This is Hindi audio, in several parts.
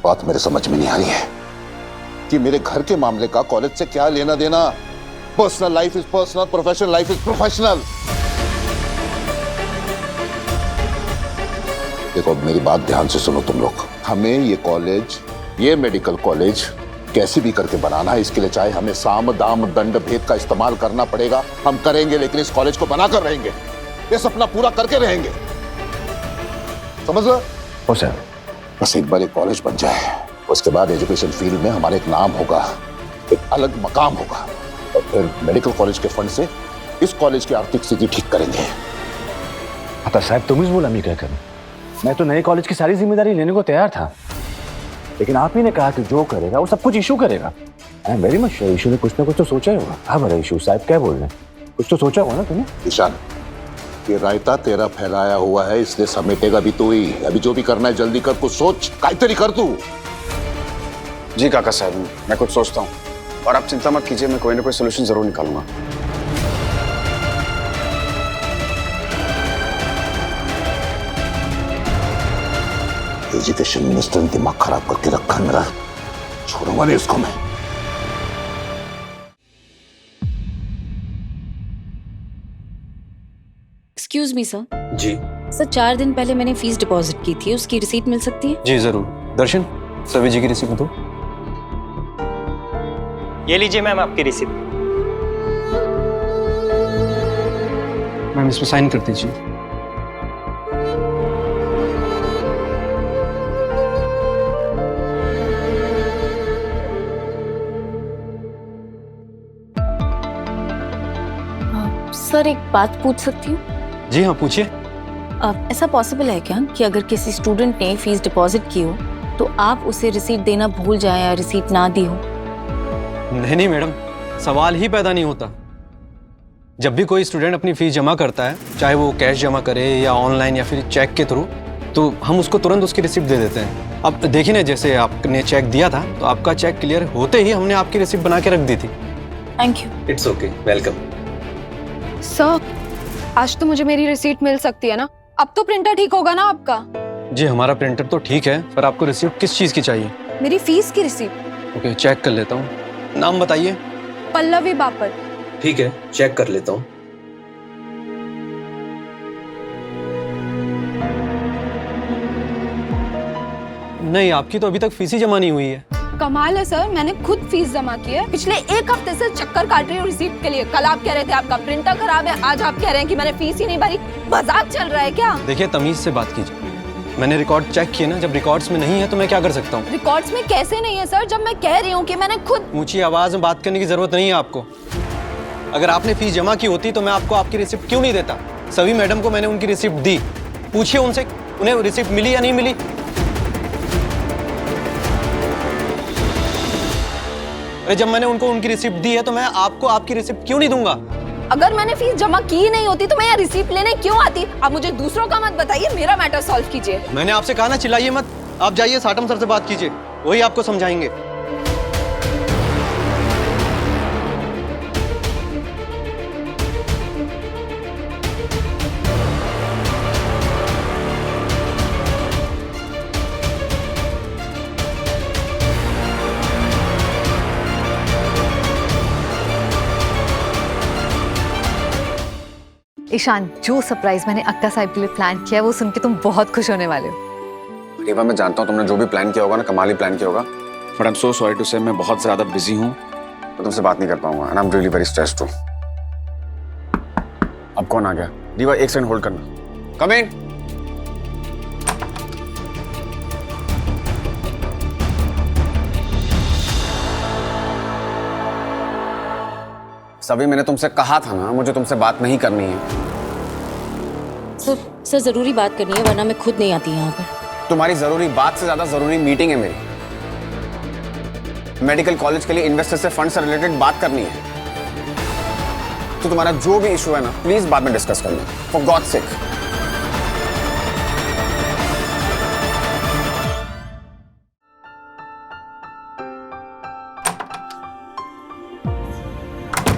बात मेरे समझ में नहीं आ रही है कि मेरे घर के मामले का कॉलेज से क्या लेना देना। Personal life is personal, professional life is professional. देखो, मेरी बात ध्यान से सुनो तुम लोग। हमें ये कॉलेज, ये मेडिकल कॉलेज कैसे भी करके बनाना है। इसके लिए चाहे हमें साम दाम दंड भेद का इस्तेमाल करना पड़ेगा, हम करेंगे, लेकिन इस कॉलेज को बनाकर रहेंगे, ये सपना पूरा करके रहेंगे। समझ लो? हो सर। बस एक बार ये कॉलेज बन जाए, उसके बाद एजुकेशन फील्ड में हमारा एक नाम होगा, एक अलग मकाम होगा, और फिर मेडिकल कॉलेज के फंड से इस कॉलेज की आर्थिक स्थिति ठीक करेंगे। अता साहब, तुम ही बोला मैं क्या करूं? मैं तो नए कॉलेज की सारी जिम्मेदारी लेने को तैयार था, लेकिन आप ही ने कहा कि जो करेगा वो सब कुछ इशू करेगा। आई am very much sure issue ने कुछ ना कुछ तो सोचा ही होगा। हाँ बड़ा इशू साहब, क्या बोल रहे हैं? कुछ तो सोचा होगा ना तुमने? ईशान, ये रायता तेरा फैलाया हुआ है, इसलिए समेटेगा भी तू ही। अभी जो भी करना है जल्दी कर, कुछ सोच, कायतरी कर तू। जी काका साहब, मैं कुछ सोचता हूँ, और आप चिंता मत कीजिए, मैं कोई ना कोई सोल्यूशन जरूर निकालूंगा। एजुकेशन मिनिस्टर ने दिमाग खराब करके रखा है मेरा, छोड़ूंगा नहीं इसको मैं। Excuse me sir. जी सर, 4 दिन पहले मैंने फीस डिपॉजिट की थी, उसकी रिसीट मिल सकती है? जी जरूर। दर्शन, सभी जी की रिसीप्ट दो। ये लीजिए मैम आपकी रिसीप्ट। मैम इसमें साइन कर दीजिए। सर, एक बात पूछ सकती हूँ? जी हाँ, पूछिए। ऐसा पॉसिबल है क्या कि अगर किसी स्टूडेंट ने फीस डिपॉजिट की हो तो आप उसे रिसीट देना भूल जाएं या रिसीट ना दी हो? नहीं मैडम, सवाल ही पैदा नहीं होता। जब भी कोई स्टूडेंट अपनी फीस जमा करता है, चाहे वो कैश जमा करे या ऑनलाइन या फिर चेक के थ्रू, तो हम उसको तुरंत उसकी रिसिप्ट दे देते हैं। अब देखिए ना, जैसे आपने चेक दिया था तो आपका चेक क्लियर होते ही हमने आपकी रिसिप्ट बना के रख दी थी। Thank you. It's okay, welcome. Sir, आज तो मुझे मेरी रिसीट मिल सकती है ना? अब तो प्रिंटर ठीक होगा ना आपका? जी हमारा प्रिंटर तो ठीक है, पर आपको रिसिप्ट किस चीज़ की चाहिए? मेरी फीस की रिसीट। ओके, चेक कर लेता हूँ। नाम बताइए। पल्लवी बापट। ठीक है, चेक कर लेता हूँ। नहीं, आपकी तो अभी तक फीस ही जमा नहीं हुई है। कमाल है सर, मैंने खुद फीस जमा की है। पिछले 1 हफ्ते से चक्कर काट रही हूँ रिसीप्ट के लिए। कल आप कह रहे थे आपका प्रिंटर खराब है, आज आप कह रहे हैं कि मैंने फीस ही नहीं भरी। मजाक चल रहा है क्या? देखिए, तमीज से बात कीजिए। मैंने रिकॉर्ड चेक किए ना, जब रिकॉर्ड्स में नहीं है तो मैं क्या कर सकता हूँ? रिकॉर्ड्स में कैसे नहीं है सर, जब मैं कह रही हूँ कि मैंने खुद। ऊंची आवाज में बात करने की जरूरत नहीं है आपको। अगर आपने फीस जमा की होती तो मैं आपको आपकी रिसिप्ट क्यों नहीं देता? सभी मैडम को मैंने उनकी रिसिप्ट दी, पूछिए उनसे उन्हें रिसिप्ट मिली या नहीं मिली। अरे जब मैंने उनको उनकी रिसिप्ट दी है तो मैं आपको आपकी रिसिप्ट क्यों नहीं दूंगा? अगर मैंने फीस जमा की नहीं होती तो मैं यहाँ रिसीप्ट लेने क्यों आती? आप मुझे दूसरों का मत बताइए, मेरा मैटर सॉल्व कीजिए। मैंने आपसे कहा ना, चिल्लाइए मत। आप जाइए साटम सर से बात कीजिए, वही आपको समझाएंगे। ईशान, जो सरप्राइज मैंने अक्का साहिब के लिए प्लान किया है वो सुन के तुम बहुत खुश होने वाले हो। रीवा, मैं जानता हूँ तुमने जो भी प्लान किया होगा ना, कमाल ही प्लान किया होगा, but I am so sorry to say मैं बहुत ज्यादा बिजी हूँ, तो तुमसे बात नहीं कर पाऊंगा, and I am really very stressed too. अब कौन आ गया? रीवा, 1 सेकंड होल्ड करना। कम इन। सभी, मैंने तुमसे कहा था ना, मुझे तुमसे बात नहीं करनी है। सर, जरूरी बात करनी है, वरना मैं खुद नहीं आती यहाँ पर। तुम्हारी जरूरी बात से ज्यादा जरूरी मीटिंग है मेरी। मेडिकल कॉलेज के लिए इन्वेस्टर से फंड से रिलेटेड बात करनी है। तो तुम्हारा जो भी इशू है ना, प्लीज बाद में डिस्कस करना, for God sake.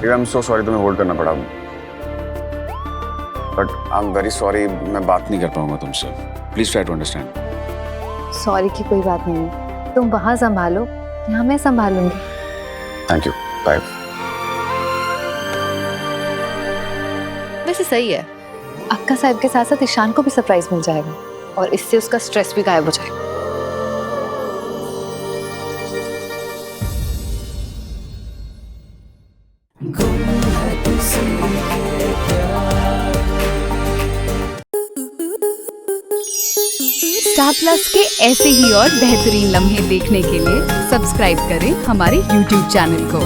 I am so sorry, तुम्हें होल्ड करना पड़ा, but I am very sorry, मैं बात नहीं कर पाऊंगा तुमसे। Please try to understand. Sorry की कोई बात नहीं है। तुम वहाँ संभालो, यहाँ मैं संभालूंगी। Thank you, bye. वैसे सही है, अक्का साहब के साथ साथ ईशान को भी सरप्राइज मिल जाएगा और इससे उसका स्ट्रेस भी गायब हो जाएगा। स्टार प्लस के ऐसे ही और बेहतरीन लम्हे देखने के लिए सब्सक्राइब करें हमारे YouTube चैनल को।